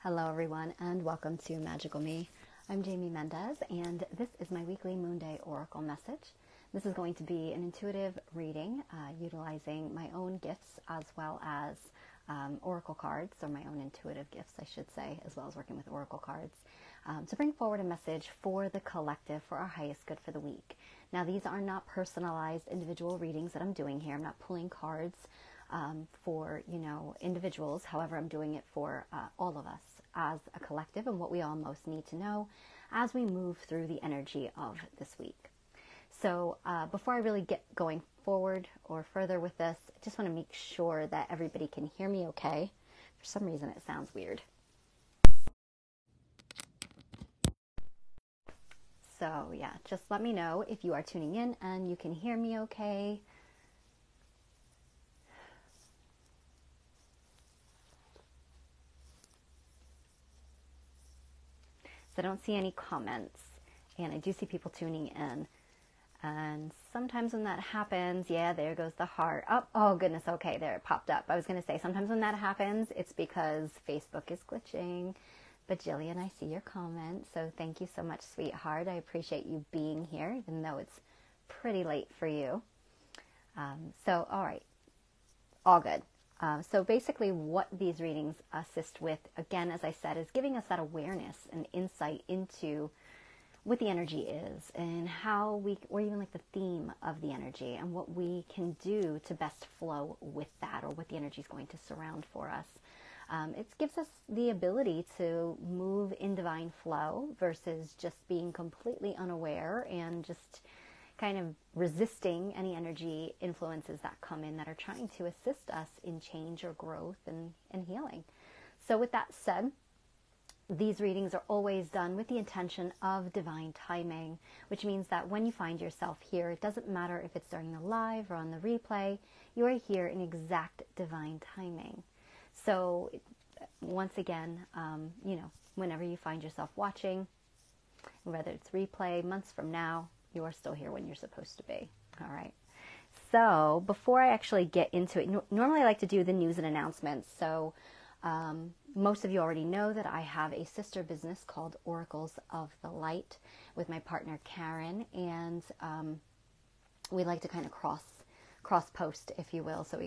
Hello everyone and welcome to Magical Me. I'm Jamie Mendez and this is my weekly Moon Day Oracle message. This is going to be an intuitive reading utilizing my own gifts as well as oracle cards, or my own intuitive gifts I should say, as well as working with oracle cards, to bring forward a message for the collective, for our highest good for the week. Now these are not personalized individual readings that I'm doing here. I'm not pulling cards for individuals. However, I'm doing it for all of us as a collective and what we all most need to know as we move through the energy of this week. So before I really get going forward or further with this, I just want to make sure that everybody can hear me okay. For some reason it sounds weird. So yeah, just let me know if you are tuning in and you can hear me okay. So I don't see any comments, and I do see people tuning in. And sometimes when that happens, yeah, there goes the heart. Oh goodness, okay, there it popped up. I was going to say, sometimes when that happens, it's because Facebook is glitching. But Jillian, I see your comment, so thank you so much, sweetheart. I appreciate you being here, even though it's pretty late for you. So, all right, all good. So basically what these readings assist with, again, as I said, is giving us that awareness and insight into what the energy is and how or even like the theme of the energy and what we can do to best flow with that, or what the energy is going to surround for us. It gives us the ability to move in divine flow versus just being completely unaware and just kind of resisting any energy influences that come in that are trying to assist us in change or growth and healing. So with that said, these readings are always done with the intention of divine timing, which means that when you find yourself here, it doesn't matter if it's during the live or on the replay, you are here in exact divine timing. So once again, whenever you find yourself watching, whether it's replay, months from now, you are still here when you're supposed to be. All right. So before I actually get into it, normally I like to do the news and announcements. So most of you already know that I have a sister business called Oracles of the Light with my partner Karen, and we like to kind of cross post, if you will. So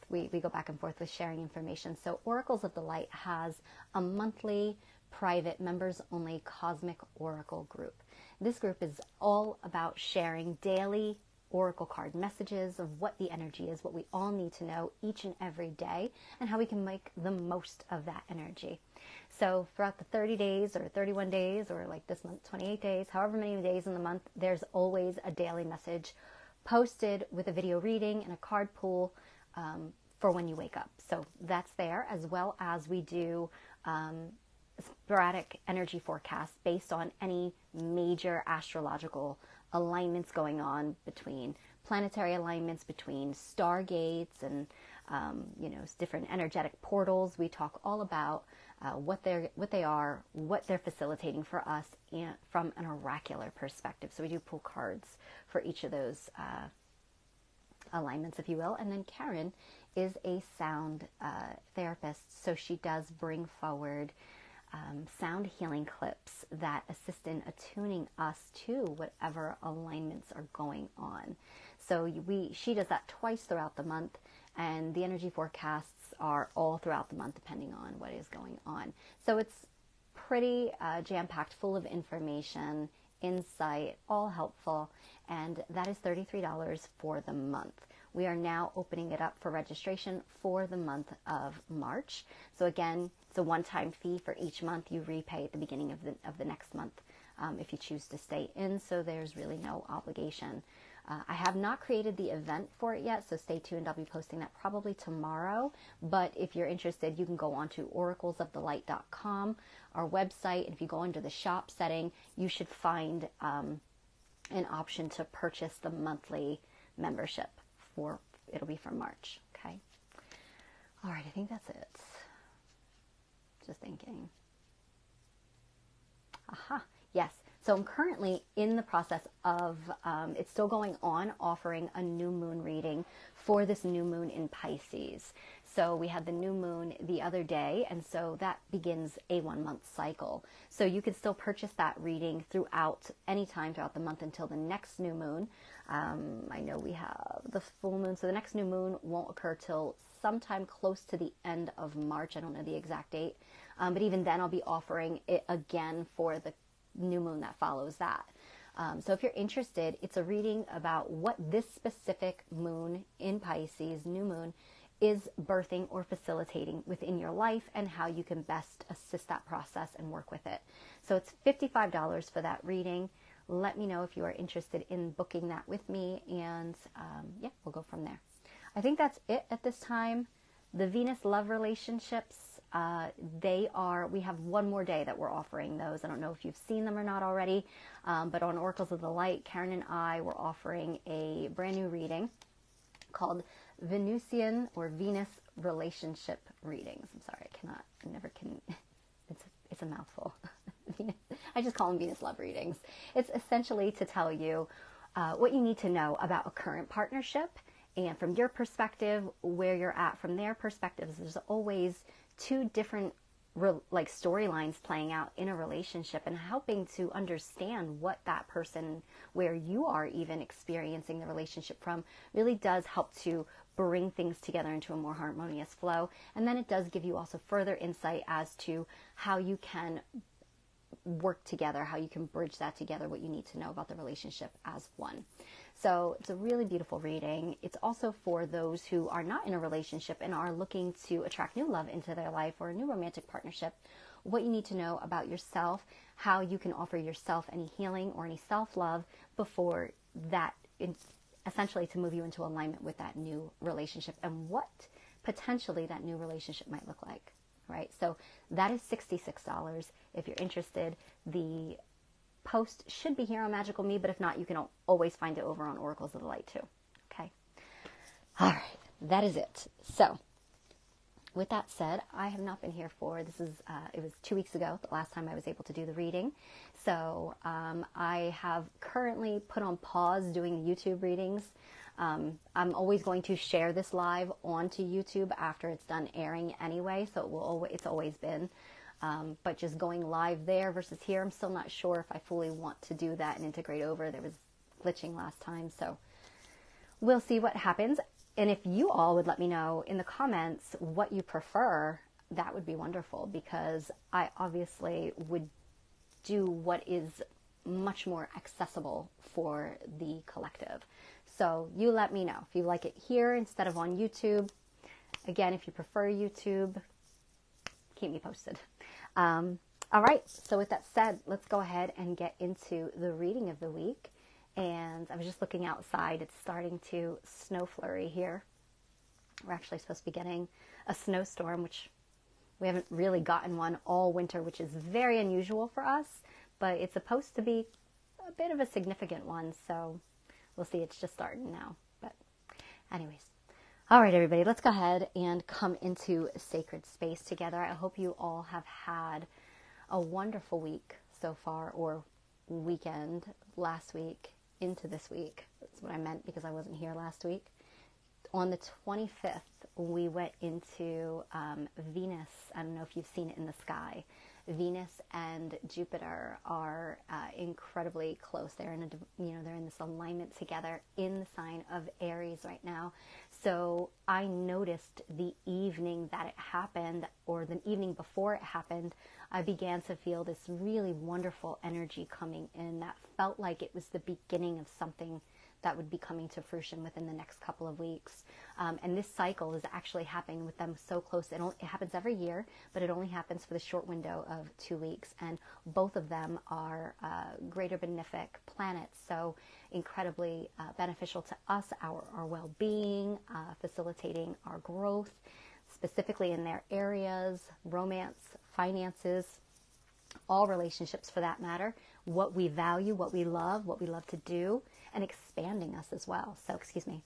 we go back and forth with sharing information. So Oracles of the Light has a monthly private members only cosmic oracle group. This group is all about sharing daily oracle card messages of what the energy is, what we all need to know each and every day, and how we can make the most of that energy. So throughout the 30 days or 31 days, or like this month, 28 days, however many days in the month, there's always a daily message posted with a video reading and a card pool for when you wake up. So that's there, as well as we do sporadic energy forecasts based on any major astrological alignments going on, between planetary alignments, between stargates and different energetic portals. We talk all about what they are, what they're facilitating for us, and from an oracular perspective. So we do pull cards for each of those alignments, if you will. And then Karen is a sound therapist, so she does bring forward sound healing clips that assist in attuning us to whatever alignments are going on. So she does that twice throughout the month, and the energy forecasts are all throughout the month depending on what is going on. So it's pretty jam-packed, full of information, insight, all helpful, and that is $33 for the month. We are now opening it up for registration for the month of March. So again, it's a one-time fee for each month. You repay at the beginning of the next month if you choose to stay in. So there's really no obligation. I have not created the event for it yet, so stay tuned. I'll be posting that probably tomorrow. But if you're interested, you can go on to oraclesofthelight.com, our website. And if you go into the shop setting, you should find an option to purchase the monthly membership. It'll be for March. Okay. All right. I think that's it. Just thinking. Aha. Yes. So I'm currently in the process of, it's still going on, offering a new moon reading for this new moon in Pisces. So we had the new moon the other day, and so that begins a 1-month cycle. So you can still purchase that reading throughout, any time throughout the month until the next new moon. I know we have the full moon, so the next new moon won't occur till sometime close to the end of March. I don't know the exact date, but even then I'll be offering it again for the new moon that follows that. So if you're interested, it's a reading about what this specific moon in Pisces, new moon, is birthing or facilitating within your life, and how you can best assist that process and work with it. So it's $55 for that reading. Let me know if you are interested in booking that with me, and yeah, we'll go from there. I think that's it at this time. The Venus love relationships, we have one more day that we're offering those. I don't know if you've seen them or not already, but on Oracles of the Light, Karen and I were offering a brand new reading called Venusian or Venus relationship readings. I'm sorry, I never can, it's a mouthful. I just call them Venus love readings. It's essentially to tell you what you need to know about a current partnership, and from your perspective, where you're at from their perspectives. There's always two different storylines playing out in a relationship, and helping to understand what that person, where you are even experiencing the relationship from, really does help to bring things together into a more harmonious flow. And then it does give you also further insight as to how you can work together, how you can bridge that together, what you need to know about the relationship as one. So it's a really beautiful reading. It's also for those who are not in a relationship and are looking to attract new love into their life, or a new romantic partnership, what you need to know about yourself, how you can offer yourself any healing or any self-love before that, essentially to move you into alignment with that new relationship, and what potentially that new relationship might look like, right? So that is $66. If you're interested, the post should be here on Magical Me, but if not, you can always find it over on Oracles of the Light too. Okay. All right. That is it. So with that said, I have not been here it was 2 weeks ago, the last time I was able to do the reading. So I have currently put on pause doing YouTube readings. I'm always going to share this live onto YouTube after it's done airing anyway, so it's always been. But just going live there versus here, I'm still not sure if I fully want to do that and integrate over. There was glitching last time, so we'll see what happens. And if you all would let me know in the comments what you prefer, that would be wonderful, because I obviously would do what is much more accessible for the collective. So you let me know if you like it here instead of on YouTube. Again, if you prefer YouTube, keep me posted. All right, so with that said, let's go ahead and get into the reading of the week. And I was just looking outside. It's starting to snow flurry here. We're actually supposed to be getting a snowstorm, which we haven't really gotten one all winter, which is very unusual for us, but it's supposed to be a bit of a significant one, so we'll see. It's just starting now, but anyways. All right, everybody, let's go ahead and come into sacred space together. I hope you all have had a wonderful week so far, or weekend, last week into this week. That's what I meant, because I wasn't here last week. On the 25th, we went into Venus. I don't know if you've seen it in the sky. Venus and Jupiter are incredibly close. They're they're in this alignment together in the sign of Aries right now. So I noticed the evening that it happened, or the evening before it happened, I began to feel this really wonderful energy coming in that felt like it was the beginning of something that would be coming to fruition within the next couple of weeks. And this cycle is actually happening with them so close. It happens every year, but it only happens for the short window of 2 weeks. And both of them are greater benefic planets, so incredibly beneficial to us, our well-being, facilitating our growth, specifically in their areas, romance, finances, all relationships for that matter, what we value, what we love to do, and expanding us as well. So, excuse me.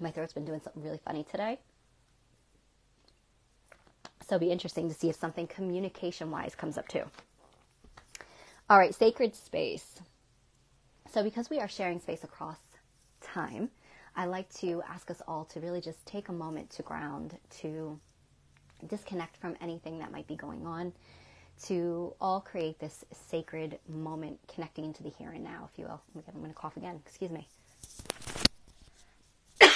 My throat's been doing something really funny today. So it'll be interesting to see if something communication-wise comes up too. All right, sacred space. So because we are sharing space across time, I like to ask us all to really just take a moment to ground, to disconnect from anything that might be going on, to all create this sacred moment connecting into the here and now, if you will. Oh my God, I'm going to cough again. Excuse me. I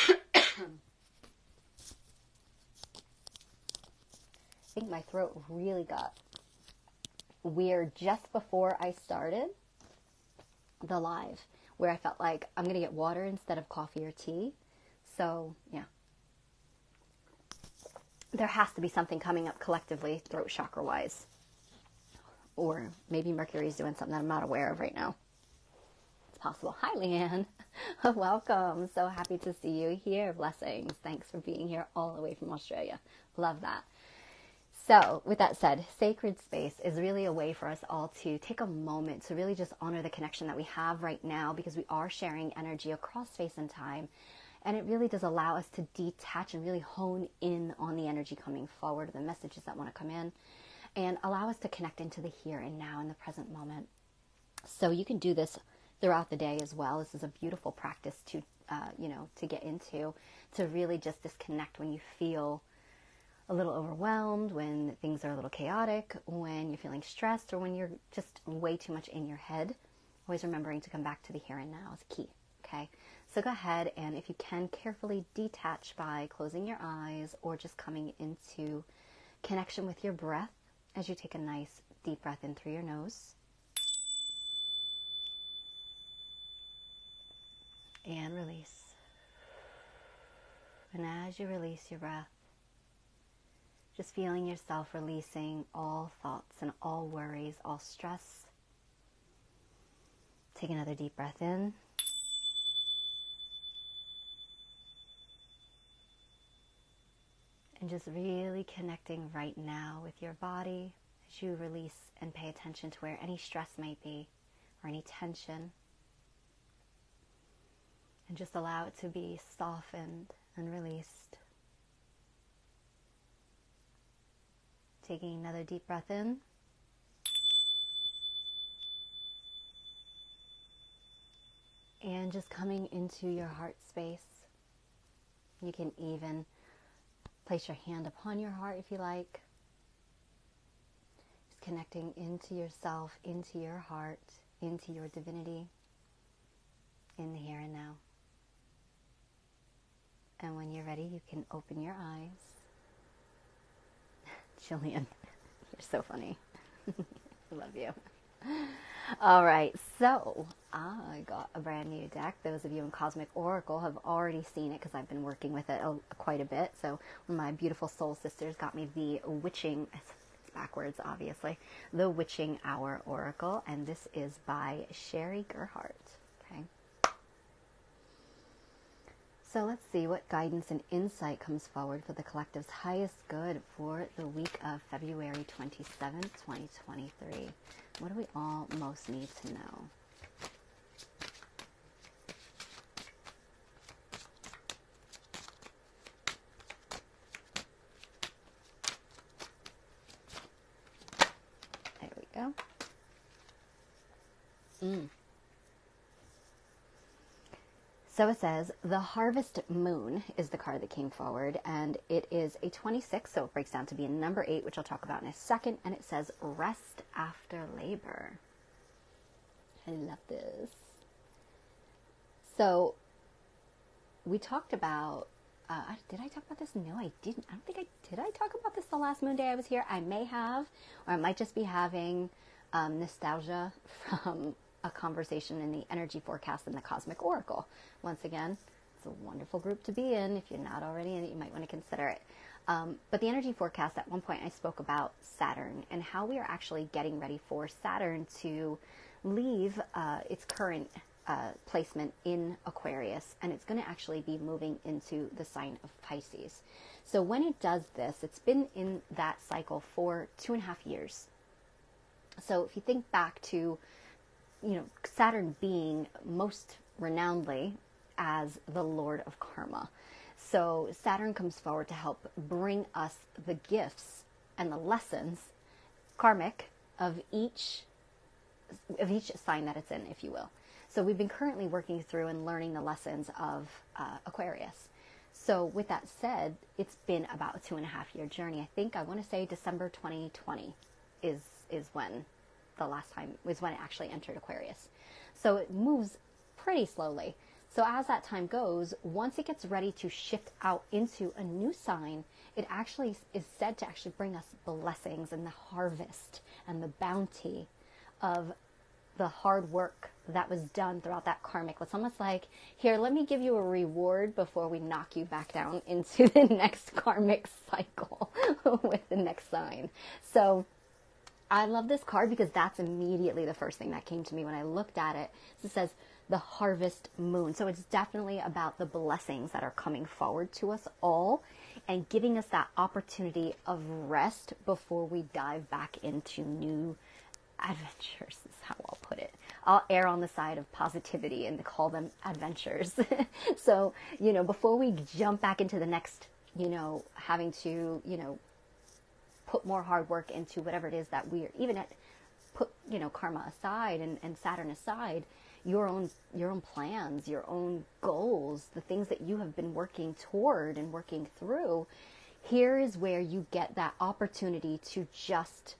think my throat really got weird just before I started the live, where I felt like I'm going to get water instead of coffee or tea. So, yeah. There has to be something coming up collectively, throat chakra-wise. Or maybe Mercury's doing something that I'm not aware of right now. It's possible. Hi, Leanne. Welcome. So happy to see you here. Blessings. Thanks for being here all the way from Australia. Love that. So, with that said, sacred space is really a way for us all to take a moment to really just honor the connection that we have right now, because we are sharing energy across space and time. And it really does allow us to detach and really hone in on the energy coming forward, the messages that want to come in, and allow us to connect into the here and now in the present moment. So you can do this throughout the day as well. This is a beautiful practice to, to get into, to really just disconnect when you feel a little overwhelmed, when things are a little chaotic, when you're feeling stressed, or when you're just way too much in your head. Always remembering to come back to the here and now is key, okay? So go ahead, and if you can, carefully detach by closing your eyes or just coming into connection with your breath as you take a nice deep breath in through your nose. And release. And as you release your breath, just feeling yourself releasing all thoughts and all worries, all stress. Take another deep breath in. And just really connecting right now with your body as you release and pay attention to where any stress might be or any tension. And just allow it to be softened and released. Taking another deep breath in. And just coming into your heart space. You can even place your hand upon your heart if you like. Just connecting into yourself, into your heart, into your divinity, in the here and now. And when you're ready, you can open your eyes. Jillian, you're so funny. I love you. All right, so I got a brand new deck. Those of you in Cosmic Oracle have already seen it because I've been working with it quite a bit. So one of my beautiful soul sisters got me the Witching, it's backwards obviously, the Witching Hour Oracle, and this is by Sherry Gerhardt. Okay. So let's see what guidance and insight comes forward for the collective's highest good for the week of February 27th, 2023. What do we all most need to know? There we go. So it says, the Harvest Moon is the card that came forward, and it is a 26, so it breaks down to be a number 8, which I'll talk about in a second, and it says, rest after labor. I love this. So, we talked about, did I talk about this? No, I didn't. I don't think did I talk about this the last moon day I was here? I may have, or I might just be having nostalgia from a conversation in the energy forecast in the Cosmic Oracle. Once again, it's a wonderful group to be in. If you're not already in it, you might want to consider it. But the energy forecast, at one point I spoke about Saturn and how we are actually getting ready for Saturn to leave its current placement in Aquarius, and it's going to actually be moving into the sign of Pisces. So when it does this, it's been in that cycle for 2.5 years. So if you think back to, Saturn being most renownedly as the Lord of Karma. So Saturn comes forward to help bring us the gifts and the lessons, karmic, of each sign that it's in, if you will. So we've been currently working through and learning the lessons of Aquarius. So with that said, it's been about a 2.5-year journey. I think I want to say December 2020 is when the last time was when it actually entered Aquarius. So it moves pretty slowly. So as that time goes, once it gets ready to shift out into a new sign, it actually is said to actually bring us blessings and the harvest and the bounty of the hard work that was done throughout that karmic. It's almost like, here, let me give you a reward before we knock you back down into the next karmic cycle with the next sign. So I love this card because that's immediately the first thing that came to me when I looked at it. It says the harvest moon. So it's definitely about the blessings that are coming forward to us all and giving us that opportunity of rest before we dive back into new adventures is how I'll put it. I'll err on the side of positivity and call them adventures. So, before we jump back into the next, having to, put more hard work into whatever it is that we're even put, karma aside and Saturn aside, your own plans, your own goals, the things that you have been working toward and working through. Here is where you get that opportunity to just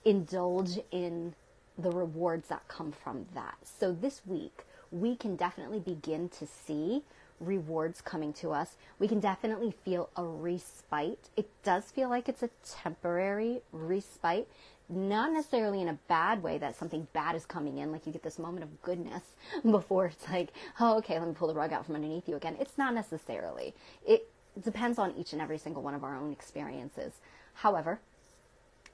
indulge in the rewards that come from that. So this week, we can definitely begin to see rewards coming to us. We can definitely feel a respite. It does feel like it's a temporary respite, not necessarily in a bad way that something bad is coming in, like you get this moment of goodness before it's like, oh, okay, let me pull the rug out from underneath you again. It's not necessarily. It depends on each and every single one of our own experiences. However,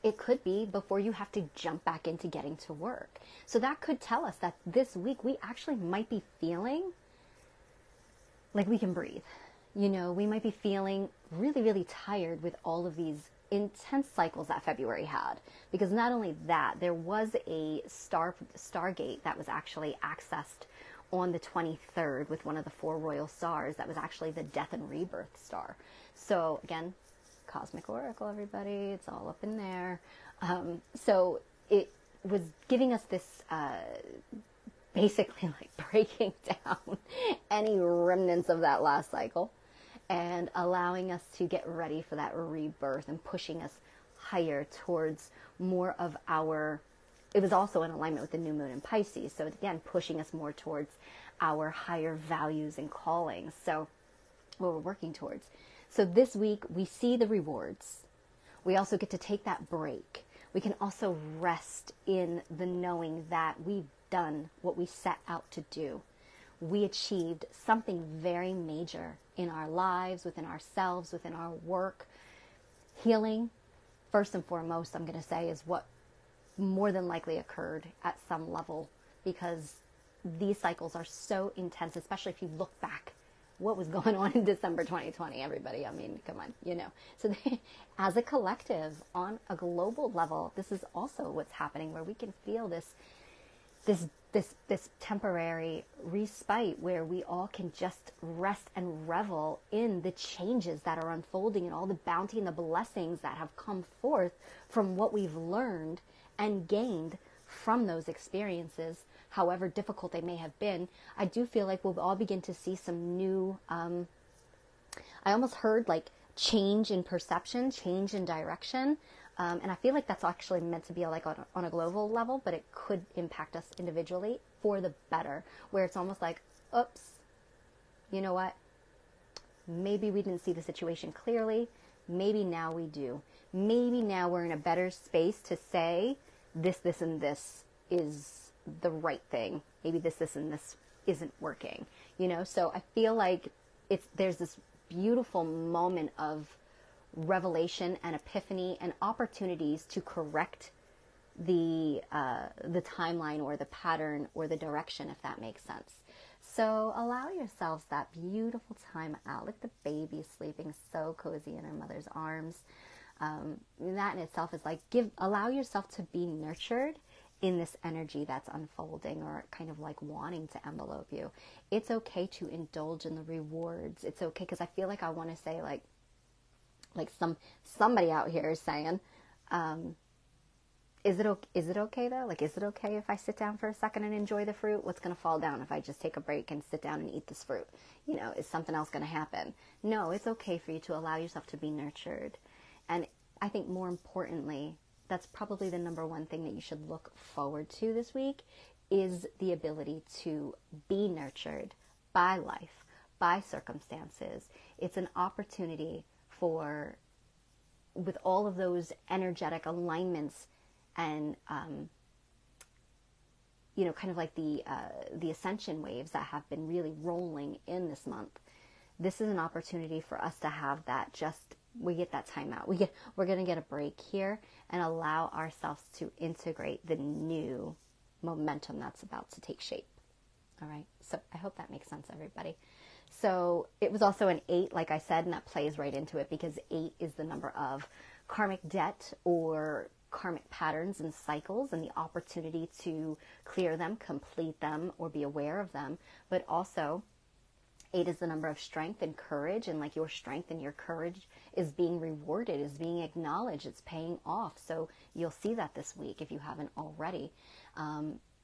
it could be before you have to jump back into getting to work. So that could tell us that this week we actually might be feeling like we can breathe. We might be feeling really, really tired with all of these intense cycles that February had. Because not only that, there was a stargate that was actually accessed on the 23rd with one of the 4 royal stars that was actually the death and rebirth star. So again, cosmic oracle, everybody, it's all up in there. So it was giving us this basically like breaking down any remnants of that last cycle and allowing us to get ready for that rebirth and pushing us higher towards more of our, it was also in alignment with the new moon in Pisces. So again, pushing us more towards our higher values and callings. So what we're working towards. So this week we see the rewards. We also get to take that break. We can also rest in the knowing that we've done what we set out to do. We achieved something very major in our lives, within ourselves, within our work. Healing, first and foremost, I'm going to say, is what more than likely occurred at some level, because these cycles are so intense, especially if you look back what was going on in December 2020, everybody. I mean, come on, So as a collective, on a global level, this is also what's happening, where we can feel this temporary respite where we all can just rest and revel in the changes that are unfolding and all the bounty and the blessings that have come forth from what we've learned and gained from those experiences, however difficult they may have been. I do feel like we'll all begin to see some new, I almost heard like change in perception, change in direction. And I feel like that's actually meant to be like on a global level, but it could impact us individually for the better, where it's almost like, oops, you know what? Maybe we didn't see the situation clearly. Maybe now we do. Maybe now we're in a better space to say this, and this is the right thing. Maybe this, and this isn't working, So I feel like there's this beautiful moment of revelation and epiphany and opportunities to correct the timeline or the pattern or the direction, if that makes sense. So allow yourselves that beautiful time out. Look at the baby sleeping so cozy in her mother's arms. That in itself is like, allow yourself to be nurtured in this energy that's unfolding or kind of like wanting to envelope you. It's okay to indulge in the rewards. It's okay, because I feel like I want to say like somebody out here is saying, is it okay though? Like, is it okay if I sit down for a second and enjoy the fruit? What's going to fall down if I just take a break and sit down and eat this fruit? You know, is something else going to happen? No, it's okay for you to allow yourself to be nurtured. And I think more importantly, that's probably the number one thing that you should look forward to this week, is the ability to be nurtured by life, by circumstances. It's an opportunity for, with all of those energetic alignments and, you know, kind of like the ascension waves that have been really rolling in this month. This is an opportunity for us to have that, we get that time out. We're going to get a break here and allow ourselves to integrate the new momentum that's about to take shape. All right. So I hope that makes sense, everybody. So it was also an 8, like I said, and that plays right into it because 8 is the number of karmic debt or karmic patterns and cycles and the opportunity to clear them, complete them, or be aware of them. But also 8 is the number of strength and courage, and like your strength and your courage is being rewarded, is being acknowledged, it's paying off. So you'll see that this week if you haven't already.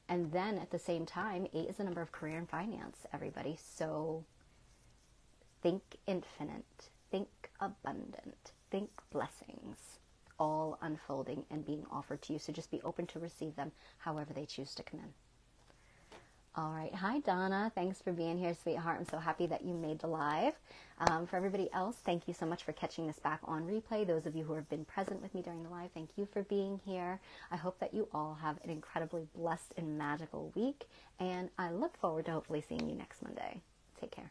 And then at the same time, 8 is the number of career and finance, everybody. So think infinite, think abundant, think blessings, all unfolding and being offered to you. So just be open to receive them however they choose to come in. All right. Hi, Donna. Thanks for being here, sweetheart. I'm so happy that you made the live. For everybody else, thank you so much for catching this back on replay. Those of you who have been present with me during the live, thank you for being here. I hope that you all have an incredibly blessed and magical week, and I look forward to hopefully seeing you next Monday. Take care.